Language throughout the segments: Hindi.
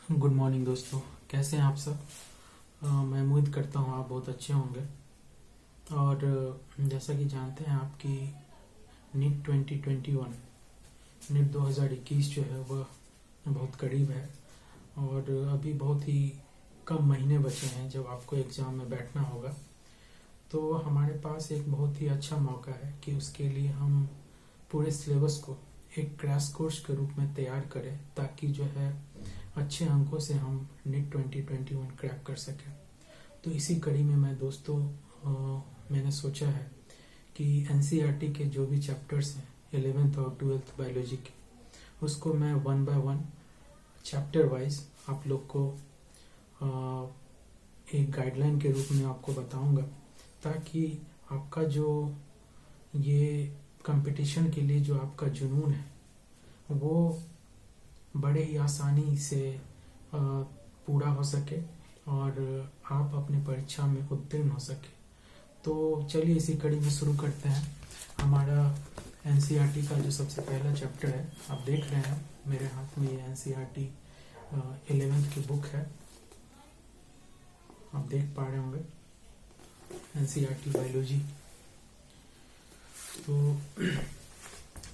गुड मॉर्निंग दोस्तों। कैसे हैं आप सब? मैं उम्मीद करता हूँ आप बहुत अच्छे होंगे। और जैसा कि जानते हैं आपकी नीट 2021 नीट 2021 जो है वह बहुत करीब है। और अभी बहुत ही कम महीने बचे हैं जब आपको एग्ज़ाम में बैठना होगा। तो हमारे पास एक बहुत ही अच्छा मौका है कि उसके लिए हम पूरे सिलेबस को एक क्रैश कोर्स के रूप में तैयार करें, ताकि जो है अच्छे अंकों से हम नीट 2021 क्रैक कर सकें। तो इसी कड़ी में मैं दोस्तों मैंने सोचा है कि एनसीईआरटी के जो भी चैप्टर्स हैं 11th और 12th बायोलॉजी के, उसको मैं 1 बाय 1 चैप्टर वाइज आप लोग को एक गाइडलाइन के रूप में आपको बताऊंगा, ताकि आपका जो ये कंपटीशन के लिए जो आपका जुनून है वो बड़े ही आसानी से पूरा हो सके और आप अपनी परीक्षा में उत्तीर्ण हो सके। तो चलिए इसी कड़ी में शुरू करते हैं। हमारा एनसीईआरटी का जो सबसे पहला चैप्टर है, आप देख रहे हैं मेरे हाथ में ये एनसीईआरटी 11th की बुक है, आप देख पा रहे होंगे, एनसीईआरटी बायोलॉजी। तो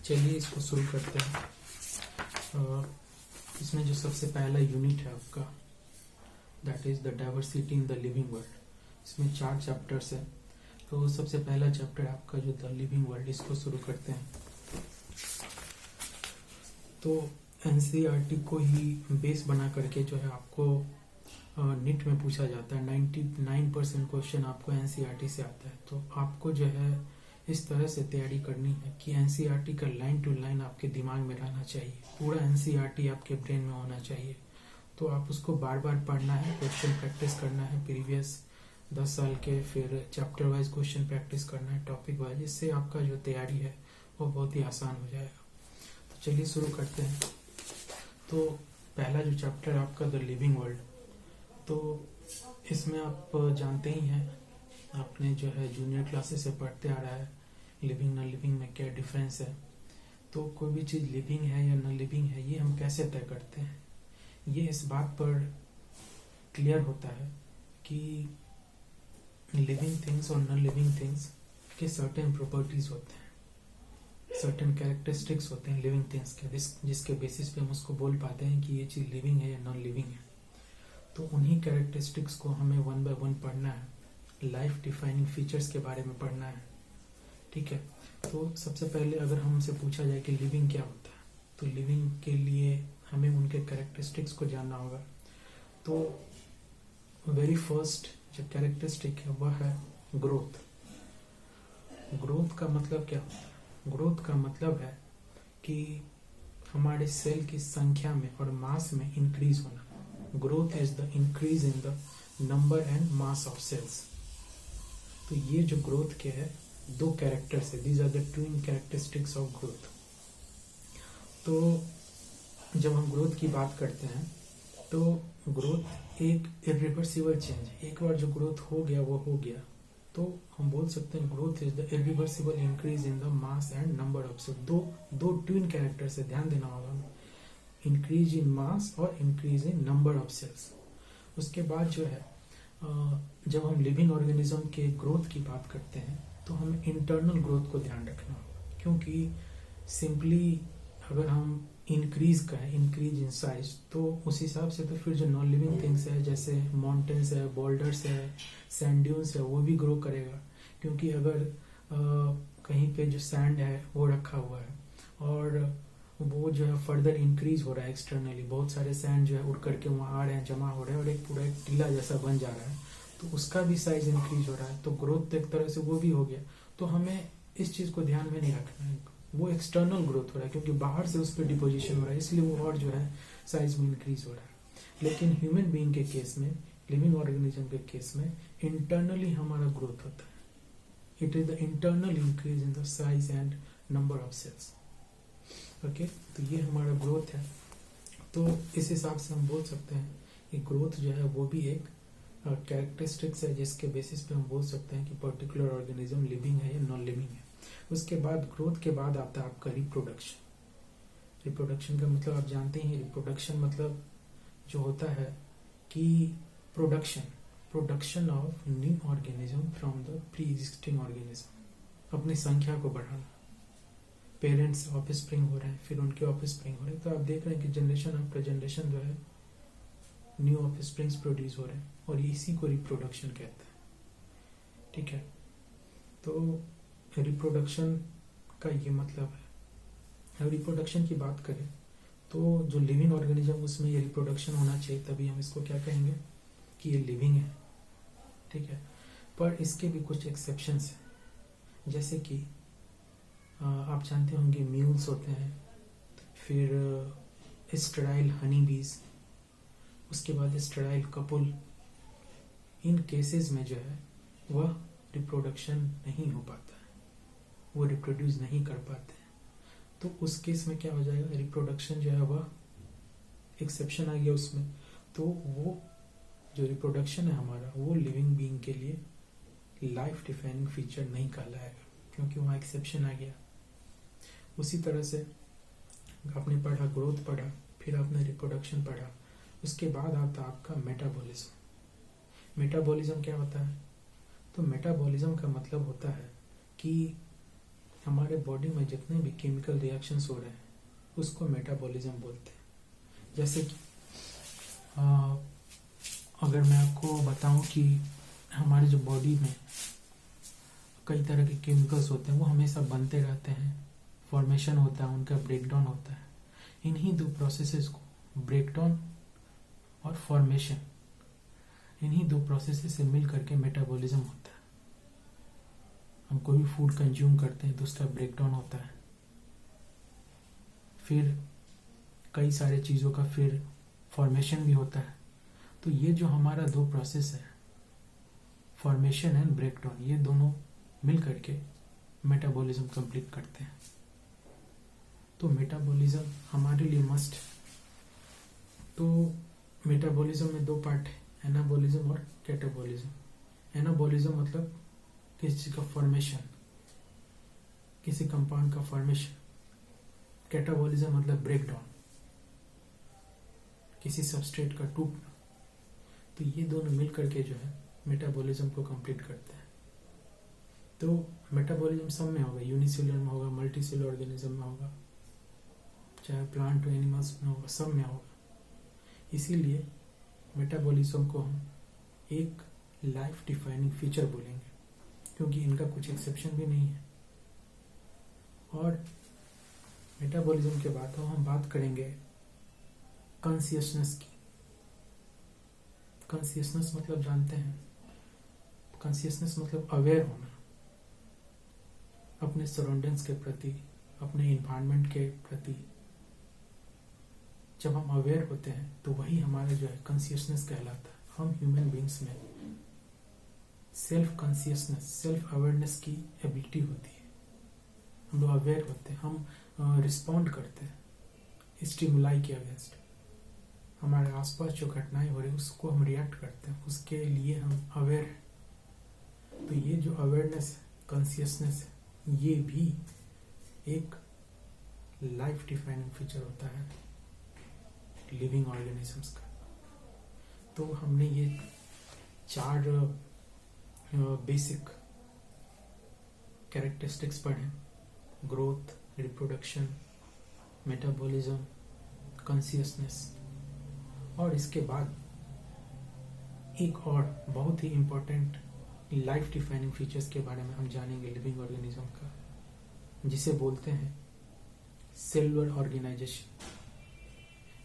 चलिए इसको शुरू करते हैं। इसमें जो सबसे पहला यूनिट है आपका, that is the diversity in the living world. इसमें 4 चैप्टर्स है। तो सबसे पहला चैप्टर आपका जो द लिविंग वर्ल्ड, इसको शुरू करते हैं। तो एनसीईआरटी को ही बेस बना करके जो है आपको नीट में पूछा जाता है। 99% क्वेश्चन आपको एनसीईआरटी से आता है। तो आपको जो है इस तरह से तैयारी करनी है कि एनसीईआरटी का लाइन टू लाइन आपके दिमाग में रहना चाहिए, पूरा एनसीईआरटी आपके ब्रेन में होना चाहिए। तो आप उसको बार बार पढ़ना है, क्वेश्चन प्रैक्टिस करना है प्रीवियस 10 साल के, फिर चैप्टर वाइज क्वेश्चन प्रैक्टिस करना है, टॉपिक वाइज। इससे आपका जो तैयारी है वो बहुत ही आसान हो जाएगा। तो चलिए शुरू करते हैं। तो पहला जो चैप्टर है आपका द लिविंग वर्ल्ड, तो इसमें आप जानते ही हैं, आपने जो है जूनियर क्लासेस से पढ़ते आ रहा है, लिविंग न लिविंग में क्या डिफरेंस है। तो कोई भी चीज़ लिविंग है या न लिविंग है, ये हम कैसे तय करते हैं? ये इस बात पर क्लियर होता है कि लिविंग थिंग्स और नॉन लिविंग थिंग्स के सर्टेन प्रॉपर्टीज होते हैं, सर्टेन कैरेक्टरिस्टिक्स होते हैं लिविंग थिंग्स के, जिसके बेसिस पे हम उसको बोल पाते हैं कि ये चीज़ लिविंग है या नॉन लिविंग है। तो उन्हीं कैरेक्टरिस्टिक्स को हमें 1 बाय 1 पढ़ना है, लाइफ डिफाइनिंग फीचर्स के बारे में पढ़ना है। ठीक है। तो सबसे पहले अगर हमसे पूछा जाए कि लिविंग क्या होता है, तो लिविंग के लिए हमें उनके कैरेक्टरिस्टिक्स को जानना होगा। तो वेरी फर्स्ट जो कैरेक्टरिस्टिक है वह है ग्रोथ। ग्रोथ का मतलब क्या होता है? ग्रोथ का मतलब है कि हमारे सेल की संख्या में और मास में इंक्रीज होना। Growth is the increase in the number and mass of cells. तो ये जो ग्रोथ के है 2 कैरेक्टर्स है, these are the twin characteristics of growth. तो जब हम ग्रोथ की बात करते हैं तो ग्रोथ एक इरिवर्सिबल चेंज है। एक बार जो ग्रोथ हो गया वो हो गया। तो हम बोल सकते हैं growth is the irreversible increase in the mass and number of cells. दो ट्विन कैरेक्टर से ध्यान देना होगा, इंक्रीज इन मास और increase in number of cells. उसके बाद जो है जब हम लिविंग ऑर्गेनिज्म के ग्रोथ की बात करते हैं तो हमें इंटरनल ग्रोथ को ध्यान रखना होगा, क्योंकि सिंपली अगर हम इंक्रीज करें, इंक्रीज इन साइज, तो उस हिसाब से तो फिर जो नॉन लिविंग थिंग्स है जैसे माउंटेन्स है, बोल्डर्स है, सैंड ड्यून्स है, वो भी ग्रो करेगा। क्योंकि अगर कहीं पे जो सैंड है वो रखा हुआ है और वो जो है फर्दर इंक्रीज हो रहा है एक्सटर्नली, बहुत सारे सैंड जो है उड़ करके वहाँ आ रहे हैं, जमा हो रहे हैं और एक पूरा एक टीला जैसा बन जा रहा है, तो उसका भी साइज इंक्रीज हो रहा है। तो ग्रोथ तो एक तरह से वो भी हो गया। तो हमें इस चीज को ध्यान में नहीं रखना है, वो एक्सटर्नल ग्रोथ हो रहा है क्योंकि बाहर से उस पर डिपोजिशन हो रहा है, इसलिए वो और जो है साइज में इंक्रीज हो रहा है। लेकिन ह्यूमन बीइंग के केस में, लिविंग ऑर्गेनिज्म के केस में इंटरनली हमारा ग्रोथ होता है। It is the internal increase in the size and number of cells. Okay, तो ये हमारा ग्रोथ है। तो इस हिसाब से हम बोल सकते हैं कि ग्रोथ जो है वो भी एक कैरेक्टरिस्टिक्स है, जिसके बेसिस पे हम बोल सकते हैं कि पर्टिकुलर ऑर्गेनिज्म लिविंग है या नॉन लिविंग है। उसके बाद ग्रोथ के बाद आता है आपका रिप्रोडक्शन। रिप्रोडक्शन का मतलब आप जानते हैं, रिप्रोडक्शन मतलब जो होता है कि production of new organism from the pre existing organism, अपनी संख्या को बढ़ाना। पेरेंट्स ऑफ स्प्रिंग हो रहे हैं, फिर उनके ऑफ स्प्रिंग हो रहे हैं, तो आप देख रहे हैं कि जनरेशन आफ्टर जनरेशन जो है न्यू ऑफ स्प्रिंग्स प्रोड्यूस हो रहे हैं, और इसी को रिप्रोडक्शन कहते हैं। ठीक है, तो रिप्रोडक्शन का ये मतलब है। अब रिप्रोडक्शन की बात करें तो जो लिविंग ऑर्गेनिज्म उसमें ये रिप्रोडक्शन होना चाहिए, तभी हम इसको क्या कहेंगे कि ये लिविंग है। ठीक है, पर इसके भी कुछ एक्सेप्शंस हैं, जैसे कि आप जानते होंगे म्यूल्स होते हैं, फिर स्टेराइल हनी बीज, उसके बाद स्टेराइल कपुल। इन केसेस में जो है वह रिप्रोडक्शन नहीं हो पाता है, वो रिप्रोड्यूस नहीं कर पाते हैं। तो उस केस में क्या हो जाएगा, रिप्रोडक्शन जो है वह एक्सेप्शन आ गया उसमें। तो वो जो रिप्रोडक्शन है हमारा, वो लिविंग बीइंग के लिए लाइफ डिफाइनिंग फीचर नहीं कहलाएगा, क्योंकि वहाँ एक्सेप्शन आ गया। उसी तरह से आपने पढ़ा ग्रोथ पढ़ा, फिर आपने रिप्रोडक्शन पढ़ा, उसके बाद आता आपका मेटाबॉलिज्म। मेटाबॉलिज्म क्या होता है, तो मेटाबॉलिज्म का मतलब होता है कि हमारे बॉडी में जितने भी केमिकल रिएक्शंस हो रहे हैं उसको मेटाबॉलिज्म बोलते हैं। जैसे कि अगर मैं आपको बताऊं कि हमारी जो बॉडी में कई तरह के केमिकल्स होते हैं वो हमेशा बनते रहते हैं, फॉर्मेशन होता है, उनका ब्रेकडाउन होता है। इन्हीं दो प्रोसेसेस को, ब्रेकडाउन और फॉर्मेशन, इन्हीं दो प्रोसेसेस से मिल करके मेटाबॉलिज्म होता है। हम कोई भी फूड कंज्यूम करते हैं तो उसका ब्रेकडाउन होता है, फिर कई सारे चीज़ों का फिर फॉर्मेशन भी होता है। तो ये जो हमारा दो प्रोसेस है, फॉर्मेशन एंड ब्रेकडाउन, ये दोनों मिल करके मेटाबॉलिज्म कंप्लीट करते हैं। तो मेटाबॉलिज्म हमारे लिए मस्ट। तो मेटाबॉलिज्म में दो पार्ट है, एनाबॉलिज्म और कैटाबॉलिज्म। एनाबॉलिज्म मतलब किसी चीज का फॉर्मेशन, किसी कंपाउंड का फॉर्मेशन। कैटाबॉलिज्म मतलब ब्रेकडाउन, किसी सबस्ट्रेट का टूटना। तो ये दोनों मिल करके जो है मेटाबॉलिज्म को कंप्लीट करते हैं। तो मेटाबॉलिज्म सब में होगा, यूनिसेलुलर में होगा, मल्टीसेलुलर ऑर्गेनिज्म में होगा, चाहे प्लांट और एनिमल्स में होगा, सब में होगा। इसीलिए मेटाबॉलिज्म को हम एक लाइफ डिफाइनिंग फीचर बोलेंगे, क्योंकि इनका कुछ एक्सेप्शन भी नहीं है। और मेटाबॉलिज्म के बाद हम बात करेंगे कॉन्शियसनेस की। कॉन्शियसनेस मतलब जानते हैं, कॉन्शियसनेस मतलब अवेयर होना अपने सराउंडिंग्स के प्रति, अपने इन्वायरमेंट के प्रति। जब हम अवेयर होते हैं तो वही हमारा जो है कॉन्शियसनेस कहलाता है। हम ह्यूमन बीइंग्स में सेल्फ कॉन्शियसनेस, सेल्फ अवेयरनेस की एबिलिटी होती है। हम लोग अवेयर होते हैं, हम रिस्पॉन्ड करते हैं स्टिमुलाई के अगेंस्ट। हमारे आसपास जो घटनाएं हो रही है उसको हम रिएक्ट करते हैं, उसके लिए हम अवेयर हैं। तो ये जो अवेयरनेस, कॉन्शियसनेस है, ये भी एक लाइफ डिफाइनिंग फीचर होता है लिविंग ऑर्गेनिजम्स का। तो हमने ये चार बेसिक कैरेक्टरिस्टिक्स पढ़े, ग्रोथ, रिप्रोडक्शन, मेटाबॉलिज्म, कॉन्शियसनेस। और इसके बाद एक और बहुत ही इम्पोर्टेंट लाइफ डिफाइनिंग फीचर्स के बारे में हम जानेंगे लिविंग ऑर्गेनिज्म का, जिसे बोलते हैं सेलुलर ऑर्गेनाइजेशन।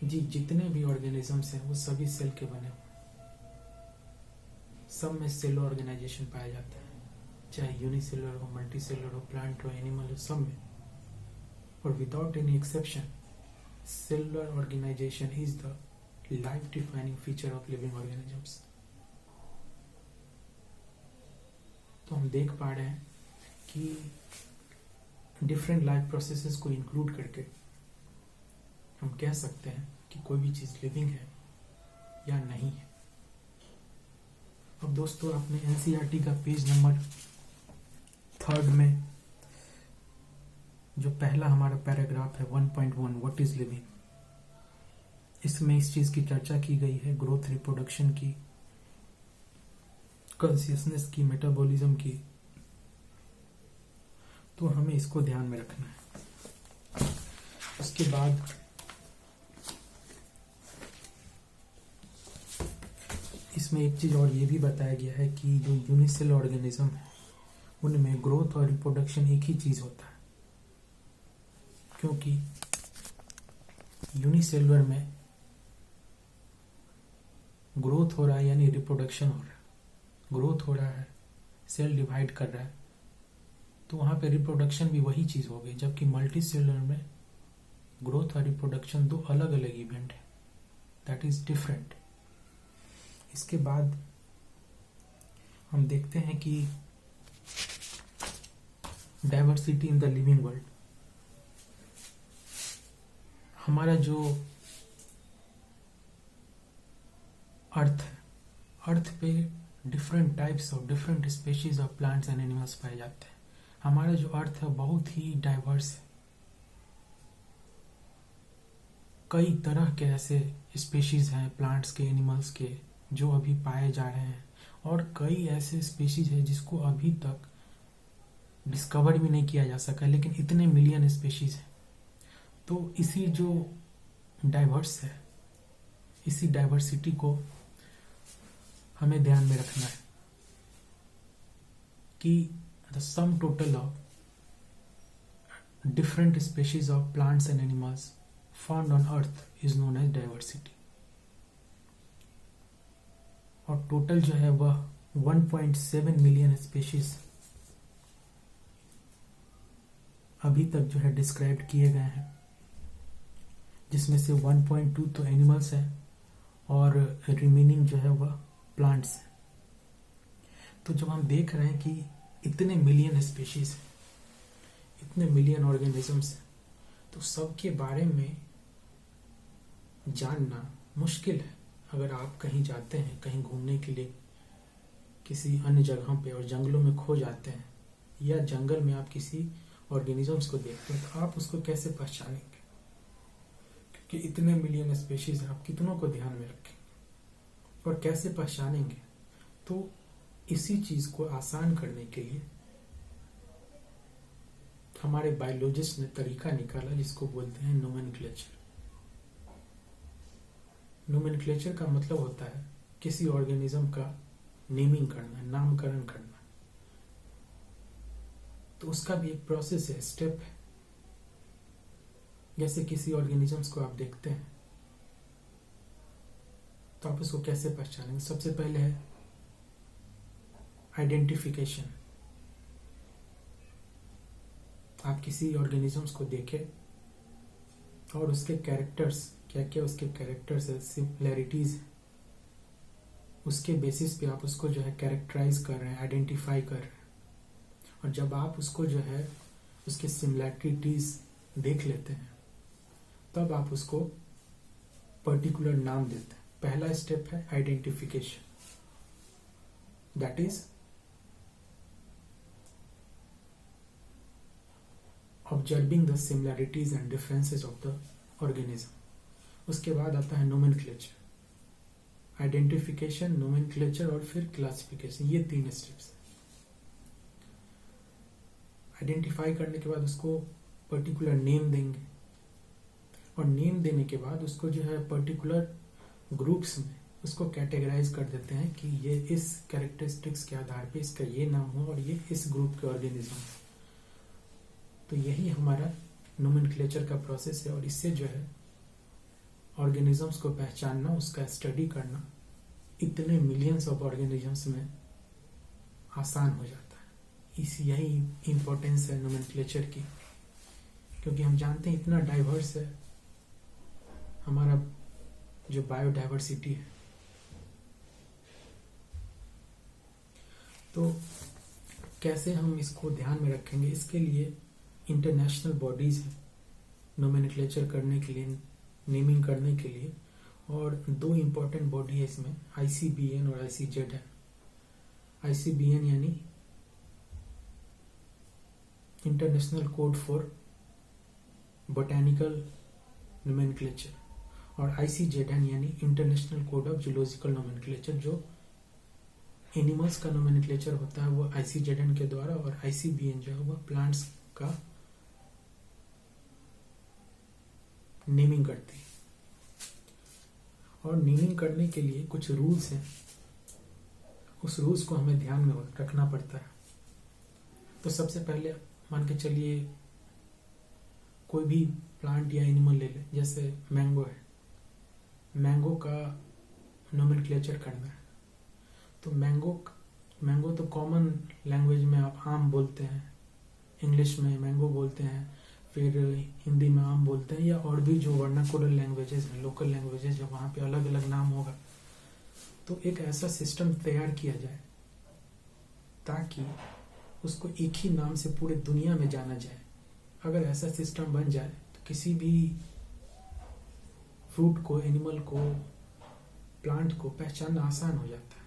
जी, जितने भी ऑर्गेनिजम्स हैं वो सभी सेल के बने हुए हैं, सब में सेलुलर ऑर्गेनाइजेशन पाया जाता है, चाहे यूनिसेलुलर हो, मल्टीसेलुलर हो, प्लांट हो, एनिमल हो, सब में। और without any exception cellular organisation is the life defining feature of living organisms. तो हम देख पा रहे हैं कि डिफरेंट लाइफ प्रोसेसेस को इंक्लूड करके हम कह सकते हैं कि कोई भी चीज लिविंग है या नहीं है। अब दोस्तों, आपने एनसीईआरटी का पेज नंबर 3 में जो पहला हमारा पैराग्राफ है 1.1 व्हाट इज लिविंग, इसमें इस चीज की चर्चा की गई है, ग्रोथ, रिप्रोडक्शन की, कॉन्शियसनेस की, मेटाबॉलिज्म की। तो हमें इसको ध्यान में रखना है। उसके बाद इसमें एक चीज और ये भी बताया गया है कि जो यूनिसेल ऑर्गेनिज्म है उनमें ग्रोथ और रिप्रोडक्शन एक ही चीज होता है, क्योंकि यूनिसेलुलर में ग्रोथ हो रहा है यानी रिप्रोडक्शन हो रहा है। ग्रोथ हो रहा है, सेल डिवाइड कर रहा है, तो वहां पे रिप्रोडक्शन भी वही चीज हो गई। जबकि मल्टी सेलुलर में ग्रोथ और रिप्रोडक्शन दो अलग अलग इवेंट है, दैट इज डिफरेंट। इसके बाद हम देखते हैं कि diversity in the living world. हमारा जो अर्थ है, अर्थ पे different types of different species of plants and animals पाए जाते हैं। हमारा जो अर्थ है बहुत ही डाइवर्स है। कई तरह के ऐसे स्पेशीज हैं प्लांट्स के, एनिमल्स के, जो अभी पाए जा रहे हैं, और कई ऐसे स्पेशीज है जिसको अभी तक डिस्कवर भी नहीं किया जा सका, लेकिन इतने मिलियन स्पेशीज हैं। तो इसी जो डाइवर्स है, इसी डाइवर्सिटी को हमें ध्यान में रखना है कि the sum total of different species of plants and animals found on earth is known as diversity. और टोटल जो है वह 1.7 मिलियन स्पेशीज अभी तक जो है डिस्क्राइब किए गए हैं, जिसमें से 1.2 तो एनिमल्स हैं और रिमेनिंग जो है वह प्लांट्स हैं। तो जब हम देख रहे हैं कि इतने मिलियन स्पेशीज हैं, इतने मिलियन ऑर्गेनिजम्स हैं, तो सबके बारे में जानना मुश्किल है। अगर आप कहीं जाते हैं, कहीं घूमने के लिए किसी अन्य जगहों पे और जंगलों में खो जाते हैं, या जंगल में आप किसी ऑर्गेनिजम्स को देखते हैं, तो आप उसको कैसे पहचानेंगे? क्योंकि इतने मिलियन स्पेशीज हैं, आप कितनों को ध्यान में रखेंगे और कैसे पहचानेंगे? तो इसी चीज को आसान करने के लिए हमारे बायोलॉजिस्ट ने तरीका निकाला जिसको बोलते हैं नोमेनक्लेचर। नोमेनक्लेचर का मतलब होता है किसी ऑर्गेनिज्म का नेमिंग करना, नामकरण करना। तो उसका भी एक प्रोसेस है, स्टेप है। जैसे किसी ऑर्गेनिजम्स को आप देखते हैं तो आप उसको कैसे पहचानेंगे? सबसे पहले है आइडेंटिफिकेशन। आप किसी ऑर्गेनिजम्स को देखें और उसके कैरेक्टर्स, क्या क्या उसके कैरेक्टर्स है, सिमिलैरिटीज है, उसके बेसिस पे आप उसको जो है कैरेक्टराइज कर रहे हैं, आइडेंटिफाई कर रहे हैं। और जब आप उसको जो है उसके सिमिलैरिटीज देख लेते हैं, तब आप उसको पर्टिकुलर नाम देते हैं। पहला स्टेप है identification, that is observing the similarities and differences of the organism. उसके बाद आता है नोमेनक्लेचर, आइडेंटिफिकेशन, नोमेनक्लेचर और फिर क्लासिफिकेशन। ये 3 स्टेप्स। आइडेंटिफाई करने के बाद उसको पर्टिकुलर नेम देंगे, और नेम देने के बाद उसको जो है पर्टिकुलर ग्रुप्स में उसको कैटेगराइज कर देते हैं कि ये इस कैरेक्टरिस्टिक्स के आधार पे इसका ये नाम हो और ये इस ग्रुप के ऑर्गेनिज्म। तो यही हमारा नोमेनक्लेचर का प्रोसेस है, और इससे जो है ऑर्गेनिजम्स को पहचानना, उसका स्टडी करना इतने मिलियंस ऑफ ऑर्गेनिजम्स में आसान हो जाता है। यही इंपॉर्टेंस है नोमेनक्लेचर की, क्योंकि हम जानते हैं इतना डाइवर्स है हमारा जो बायोडाइवर्सिटी है। तो कैसे हम इसको ध्यान में रखेंगे? इसके लिए इंटरनेशनल बॉडीज है नोमेनक्लेचर करने के लिए, नेमिंग करने के लिए, और 2 इंपॉर्टेंट बॉडी है इसमें, ICBN और ICZ है। ICBN यानी international code for botanical nomenclature, और ICZN यानी international code of zoological nomenclature, जो एनिमल्स का नोमेनक्लेचर होता है वो ICZN के द्वारा, और ICBN जो है वो प्लांट्स का नेमिंग करती है। और नेमिंग करने के लिए कुछ रूल्स हैं, उस रूल्स को हमें ध्यान में रखना पड़ता है। तो सबसे पहले मान के चलिए कोई भी प्लांट या एनिमल ले ले, जैसे मैंगो है, मैंगो का नोमेनक्लेचर करना है। तो मैंगो तो कॉमन लैंग्वेज में आप आम बोलते हैं, इंग्लिश में मैंगो बोलते हैं, फिर हिंदी में आम बोलते हैं, या और भी जो वर्नाकुलर लैंग्वेजेस हैं, लोकल लैंग्वेजेस, जो वहाँ पे अलग अलग नाम होगा। तो एक ऐसा सिस्टम तैयार किया जाए ताकि उसको एक ही नाम से पूरे दुनिया में जाना जाए। अगर ऐसा सिस्टम बन जाए तो किसी भी फ्रूट को, एनिमल को, प्लांट को पहचानना आसान हो जाता है।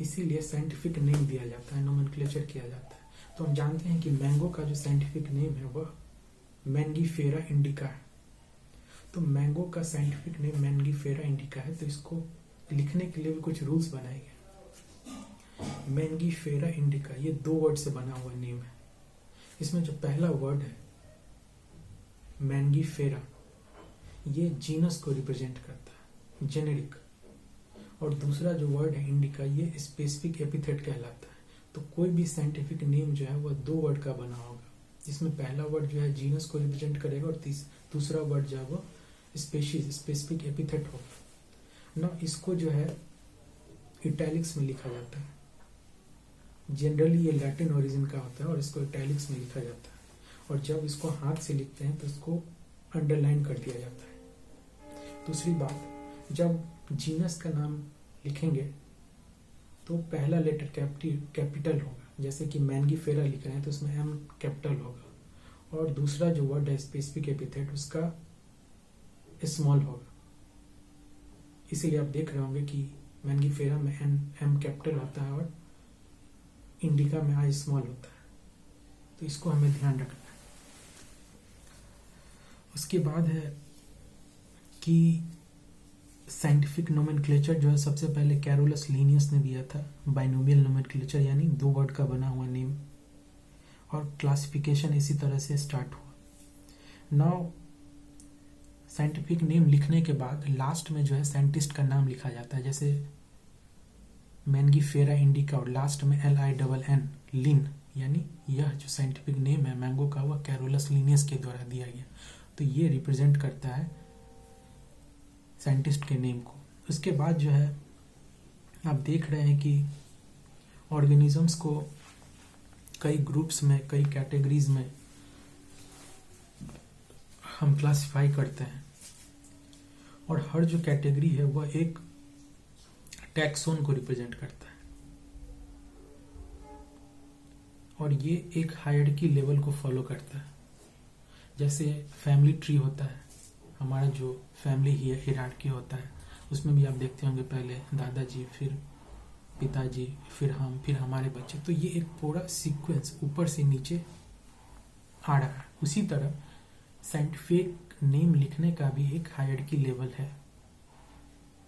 इसीलिए साइंटिफिक नेम दिया जाता है, नोमेनक्लेचर किया जाता है। तो हम जानते हैं कि मैंगो का जो साइंटिफिक नेम है वह मैंगीफेरा इंडिका है। तो मैंगो का साइंटिफिक नेम मैंगीफेरा इंडिका है। तो इसको लिखने के लिए भी कुछ रूल्स बनाए गए। मैंगीफेरा इंडिका ये 2 वर्ड से बना हुआ नेम है। इसमें जो पहला वर्ड है मैंगीफेरा, ये जीनस को रिप्रेजेंट करता है, जेनेरिक। और दूसरा जो वर्ड है इंडिका, ये स्पेसिफिक एपिथेट कहलाता है। तो कोई भी साइंटिफिक नेम जो है वह 2 वर्ड का बना होगा, जिसमें पहला वर्ड जो है जीनस को रिप्रेजेंट करेगा और दूसरा वर्ड जो है वो स्पेशीज, स्पेसिफिक एपिथेट होगा ना। इसको जो है इटैलिक्स में लिखा जाता है। जनरली ये लैटिन ओरिजिन का होता है और इसको इटैलिक्स में लिखा जाता है। और जब इसको हाथ से लिखते हैं तो इसको अंडरलाइन कर दिया जाता है। दूसरी बात, जब जीनस का नाम लिखेंगे तो पहला लेटर कैपिटल होगा, जैसे कि मैंगीफेरा लिख रहे हैं तो उसमें एम कैपिटल होगा। और दूसरा जो वर्ड है स्पेसिफिक एपिथेट, उसका स्मॉल होगा। इसीलिए आप देख रहे होंगे कि मैंगीफेरा में एम कैपिटल होता है और इंडिका में आई स्मॉल होता है। तो इसको हमें ध्यान रखना है। उसके बाद है कि साइंटिफिक नोमेनक्लेचर जो है सबसे पहले कैरोलस लीनियस ने दिया था, बाइनोमियल नोमेनक्लेचर यानी 2 वर्ड का बना हुआ नेम। और क्लासिफिकेशन इसी तरह से स्टार्ट हुआ। नाउ साइंटिफिक नेम लिखने के बाद लास्ट में जो है साइंटिस्ट का नाम लिखा जाता है, जैसे मैंगीफेरा इंडिका और लास्ट में LINN, लिन, यानी यह जो साइंटिफिक नेम है मैंगो का वह कैरोलस लीनियस के द्वारा दिया गया। तो ये रिप्रेजेंट करता है साइंटिस्ट के नेम को। उसके बाद जो है आप देख रहे हैं कि ऑर्गेनिजम्स को कई ग्रुप्स में, कई कैटेगरीज में हम क्लासिफाई करते हैं। और हर जो कैटेगरी है वह एक टैक्सोन को रिप्रेजेंट करता है। और ये एक हायरार्की लेवल को फॉलो करता है। जैसे फैमिली ट्री होता है, हमारा जो फैमिली हायरार्की होता है, उसमें भी आप देखते होंगे पहले दादाजी, फिर पिताजी, फिर हम, फिर हमारे बच्चे। तो ये एक पूरा सीक्वेंस ऊपर से नीचे आ रहा है। उसी तरह साइंटिफिक नेम लिखने का भी एक हायरार्की लेवल है।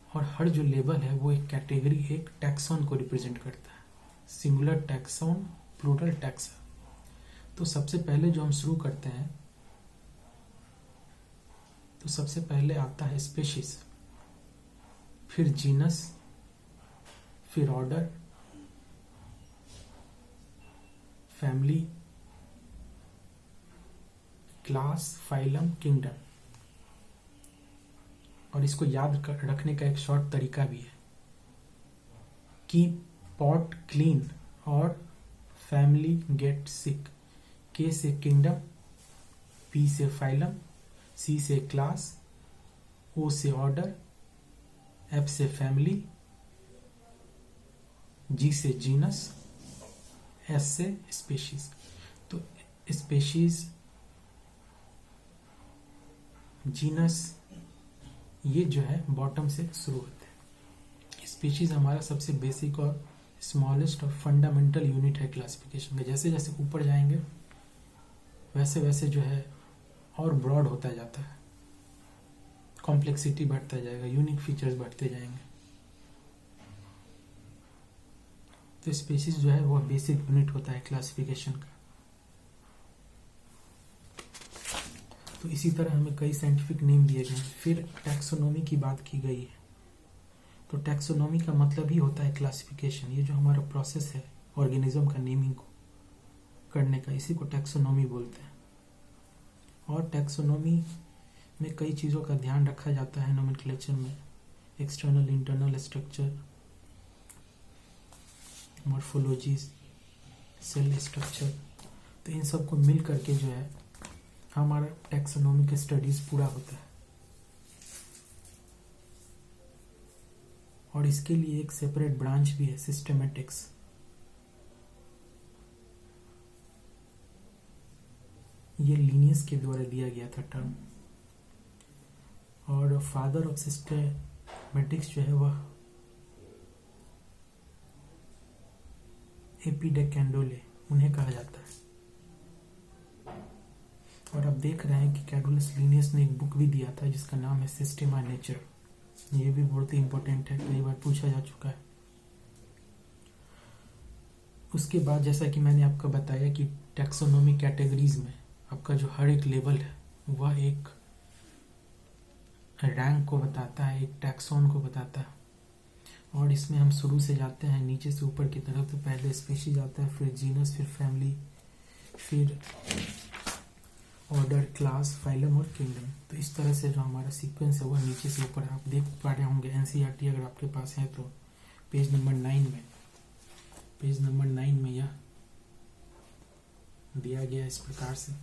और हर जो लेवल है वो एक कैटेगरी, एक टैक्सॉन को रिप्रेजेंट करता है। Singular taxon, plural taxa. तो सबसे पहले जो हम शुरू करते हैं, तो सबसे पहले आता है स्पेशीज, फिर जीनस, फिर order, family, class, phylum, kingdom. और इसको याद रखने का एक शॉर्ट तरीका भी है। कीप पॉट क्लीन और फैमिली गेट सिक। के से किंगडम, पी से फाइलम, सी से क्लास, ओ से ऑर्डर, एफ से फैमिली, जी से जीनस, एस से स्पेशीज। तो स्पेशीज, जीनस, ये जो है बॉटम से शुरू होते हैं। स्पीशीज हमारा सबसे बेसिक और स्मॉलेस्ट और फंडामेंटल यूनिट है क्लासिफिकेशन का। जैसे जैसे ऊपर जाएंगे वैसे वैसे जो है और ब्रॉड होता जाता है कॉम्प्लेक्सिटी बढ़ता जाएगा, यूनिक फीचर्स बढ़ते जाएंगे। तो स्पीशीज जो है वो बेसिक यूनिट होता है क्लासिफिकेशन का। तो इसी तरह हमें कई साइंटिफिक नेम दिए गए हैं। फिर टैक्सोनॉमी की बात की गई है। तो टैक्सोनॉमी का मतलब ही होता है क्लासिफिकेशन। ये जो हमारा प्रोसेस है ऑर्गेनिज्म का नेमिंग को करने का, इसी को टैक्सोनॉमी बोलते हैं। और टैक्सोनॉमी में कई चीज़ों का ध्यान रखा जाता है नोमेनक्लेचर में, external internal structure, morphology, cell structure. तो इन सब को मिल करके जो है हमारा टैक्सोनॉमिक स्टडीज पूरा होता है। और इसके लिए एक सेपरेट ब्रांच भी है, सिस्टेमेटिक्स। ये लीनियस के द्वारा दिया गया था टर्म। और फादर ऑफ सिस्टेमेटिक्स जो है वह एपिडेकेंडोले, उन्हें कहा जाता है। और आप देख रहे हैं कि कैडुलस लीनियस ने एक बुक भी दिया था जिसका नाम है सिस्टेमा नेचर। ये भी बहुत ही इंपॉर्टेंट है, कई बार पूछा जा चुका है। उसके बाद जैसा कि मैंने आपको बताया कि टैक्सोनॉमी कैटेगरीज में आपका जो हर एक लेवल है वह एक रैंक को बताता है, एक टैक्सोन को बताता है। और इसमें हम शुरू से जाते हैं नीचे से ऊपर की तरफ। तो पहले स्पीशीज आता है, फिर जीनस, फिर फैमिली, फिर ऑर्डर, क्लास, फाइलम और किंगडम। तो इस तरह से जो हमारा सीक्वेंस है वह नीचे से ऊपर आप देख पा रहे होंगे। एनसीईआरटी अगर आपके पास है तो पेज नंबर 9 में यह दिया गया इस प्रकार से।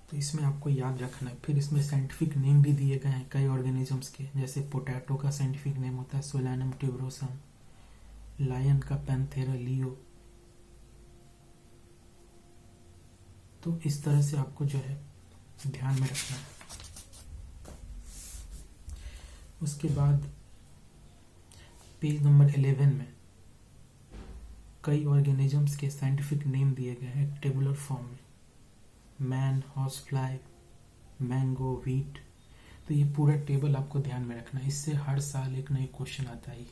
तो इसमें आपको याद रखना है। फिर इसमें साइंटिफिक नेम भी दिए गए हैं कई ऑर्गेनिजम्स के, जैसे पोटैटो का साइंटिफिक नेम होता है सोलानम ट्यूबरोसम, लायन का पैंथेरा लियो। तो इस तरह से आपको जो है ध्यान में रखना है। उसके बाद पेज नंबर 11 में कई ऑर्गेनिजम्स के साइंटिफिक नेम दिए गए हैं टेबुलर फॉर्म में। Man, horse fly, mango, wheat. तो ये पूरा टेबल आपको ध्यान में रखना है। इससे हर साल एक नई क्वेश्चन आता है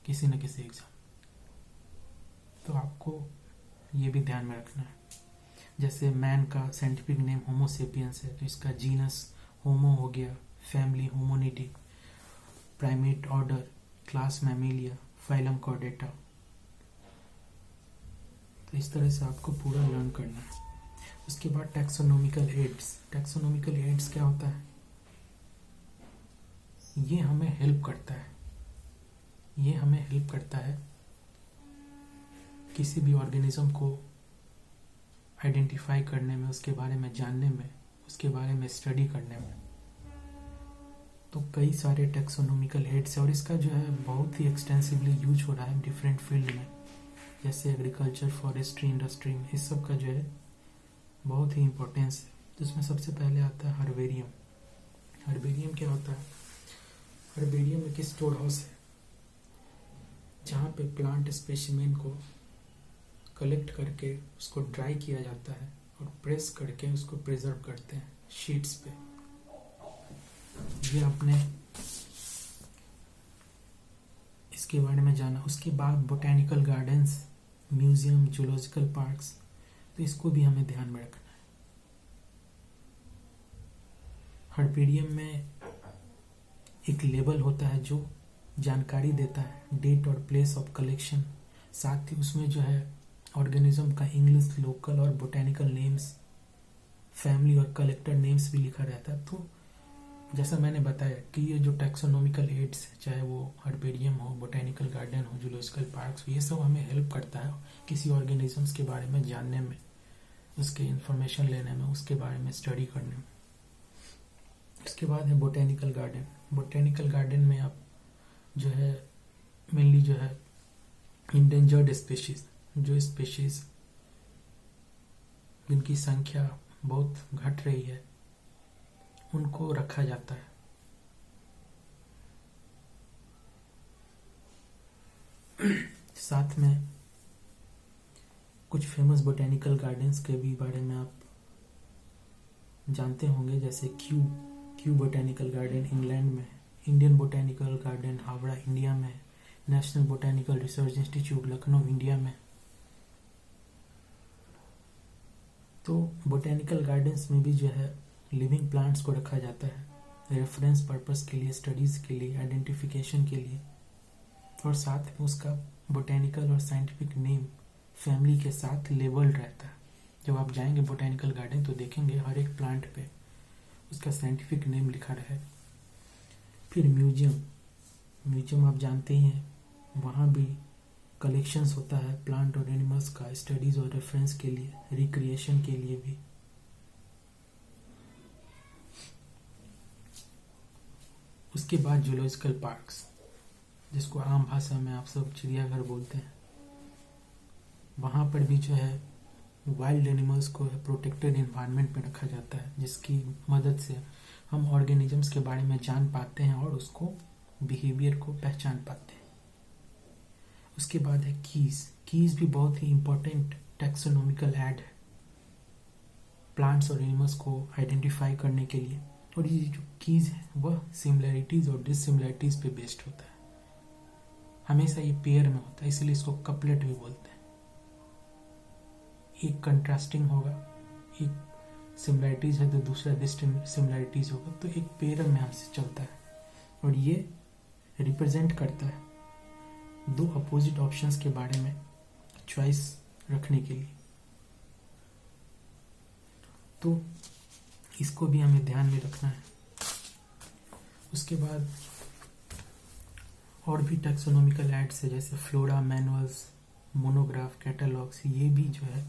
किसी न किसी एग्जाम। तो आपको ये भी ध्यान में रखना है। जैसे मैन का साइंटिफिक नेम होमोसेपियंस है, तो इसका जीनस होमो हो गया, family Hominidae, primate order, class Mammalia, phylum Chordata. तो इस तरह से आपको पूरा लर्न करना है। उसके बाद टैक्सोनॉमिकल एड्स। टैक्सोनॉमिकल एड्स क्या होता है? ये हमें हेल्प करता है किसी भी ऑर्गेनिज्म को आइडेंटिफाई करने में, उसके बारे में जानने में, उसके बारे में स्टडी करने में। तो कई सारे टैक्सोनॉमिकल एड्स है और इसका जो है बहुत ही एक्सटेंसिवली यूज हो रहा है डिफरेंट फील्ड में, जैसे एग्रीकल्चर, फॉरेस्ट्री, इंडस्ट्री में। इस सब का जो है बहुत ही इम्पोर्टेंस है। तो इसमें सबसे पहले आता है हर्बेरियम। हर्बेरियम क्या होता है? हर्बेरियम एक स्टोर हाउस है जहाँ पे प्लांट स्पेसिमेन को कलेक्ट करके उसको ड्राई किया जाता है और प्रेस करके उसको प्रिजर्व करते हैं शीट्स पे। ये आपने इसके बारे में जाना। उसके बाद botanical gardens, museum, zoological parks. तो इसको भी हमें ध्यान में रखना है। हर्बेरियम में एक लेबल होता है जो जानकारी देता है डेट और प्लेस ऑफ कलेक्शन। साथ ही उसमें जो है ऑर्गेनिज्म का इंग्लिश, लोकल और बोटेनिकल नेम्स, फैमिली और कलेक्टर नेम्स भी लिखा रहता है। तो जैसा मैंने बताया कि ये जो टैक्सोनॉमिकल एड्स है, चाहे वो हर्बेरियम हो, बोटेनिकल गार्डन हो, जूलॉजिकल पार्क्स हो, ये सब हमें हेल्प करता है किसी ऑर्गेनिजम्स के बारे में जानने में, उसके इंफॉर्मेशन लेने में, उसके बारे में स्टडी करने में। इसके बाद है बोटेनिकल गार्डन। बोटेनिकल गार्डन में आप जो है मेनली जो है इंडेंजर्ड स्पीशीज, जो स्पीशीज जिनकी संख्या बहुत घट रही है, उनको रखा जाता है। साथ में कुछ फेमस बोटेनिकल गार्डन्स के भी बारे में आप जानते होंगे, जैसे क्यू बोटेनिकल गार्डन इंग्लैंड में, Indian botanical garden Howrah India में, national botanical research institute Lucknow India में। तो बोटेनिकल गार्डन्स में भी जो है लिविंग प्लांट्स को रखा जाता है रेफरेंस पर्पस के लिए, स्टडीज के लिए, आइडेंटिफिकेशन के लिए, और साथ में उसका बोटेनिकल और साइंटिफिक नेम फैमिली के साथ लेबल्ड रहता है। जब आप जाएंगे बोटेनिकल गार्डन तो देखेंगे हर एक प्लांट पे उसका साइंटिफिक नेम लिखा रहे। फिर म्यूजियम आप जानते ही हैं, वहाँ भी कलेक्शंस होता है प्लांट और एनिमल्स का, स्टडीज और रेफरेंस के लिए, रिक्रिएशन के लिए भी। उसके बाद जूलॉजिकल पार्क्स, जिसको आम भाषा में आप सब चिड़ियाघर बोलते हैं, वहाँ पर भी जो है वाइल्ड एनिमल्स को प्रोटेक्टेड एनवायरनमेंट में रखा जाता है, जिसकी मदद से हम ऑर्गेनिजम्स के बारे में जान पाते हैं और उसको बिहेवियर को पहचान पाते हैं। उसके बाद है कीज भी बहुत ही इंपॉर्टेंट टैक्सोनॉमिकल ऐड है प्लांट्स और एनिमल्स को आइडेंटिफाई करने के लिए। और ये जो कीज है वह सिमिलैरिटीज और डिससिमिलैरिटीज पे बेस्ड होता है, हमेशा ये पेयर में होता है, इसलिए इसको कपलेट भी बोलते हैं। एक कंट्रास्टिंग होगा, एक सिमिलैरिटीज है तो दूसरा डिससिमिलैरिटीज होगा, तो एक पेयर में हमसे चलता है और ये रिप्रेजेंट करता है दो अपोजिट ऑप्शंस के बारे में चॉइस रखने के लिए। तो इसको भी हमें ध्यान में रखना है। उसके बाद और भी टैक्सोनॉमिकल एड्स है, जैसे फ्लोरा मैनुअल्स, मोनोग्राफ, कैटलॉग्स, ये भी जो है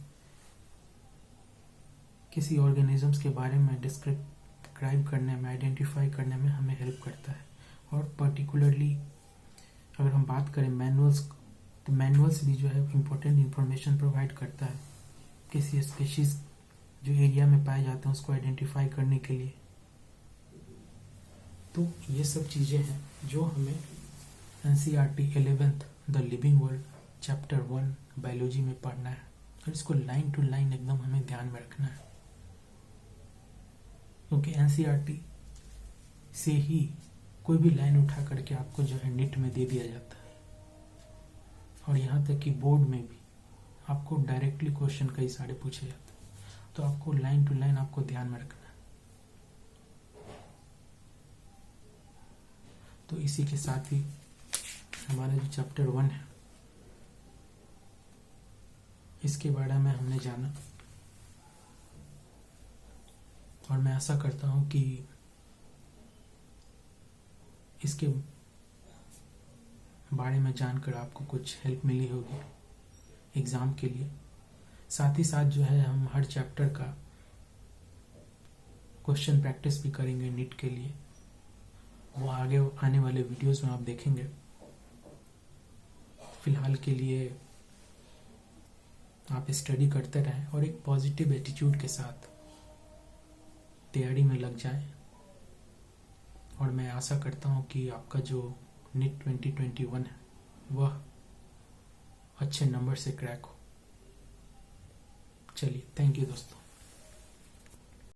किसी ऑर्गेनिजम्स के बारे में डिस्क्राइब करने में, आइडेंटिफाई करने में हमें हेल्प करता है। और पर्टिकुलरली अगर हम बात करें मैनुअल्स, तो मैनुअल्स भी जो है इम्पोर्टेंट इंफॉर्मेशन प्रोवाइड करता है किसी स्पीशीज जो एरिया में पाए जाते हैं उसको आइडेंटिफाई करने के लिए। तो ये सब चीज़ें हैं जो हमें NCERT 11th the living world chapter 1 biology में पढ़ना है, और इसको लाइन टू लाइन एकदम हमें ध्यान में रखना है, क्योंकि NCERT से ही कोई भी लाइन उठा करके आपको जो है नीट में दे दिया जाता है, और यहाँ तक कि बोर्ड में भी आपको डायरेक्टली क्वेश्चन कई सारे पूछे जाते हैं। तो आपको लाइन टू लाइन आपको ध्यान में रखना है। तो इसी के साथ ही हमारा जो चैप्टर 1 है इसके बारे में हमने जाना, और मैं आशा करता हूं कि इसके बारे में जानकर आपको कुछ हेल्प मिली होगी एग्जाम के लिए। साथ ही साथ जो है हम हर चैप्टर का क्वेश्चन प्रैक्टिस भी करेंगे नीट के लिए, वो आगे आने वाले वीडियोस में आप देखेंगे। फिलहाल के लिए आप स्टडी करते रहें और एक पॉजिटिव एटीट्यूड के साथ तैयारी में लग जाएं, और मैं आशा करता हूं कि आपका जो नीट 2021 है वह अच्छे नंबर से क्रैक हो। चलिए, थैंक यू दोस्तों।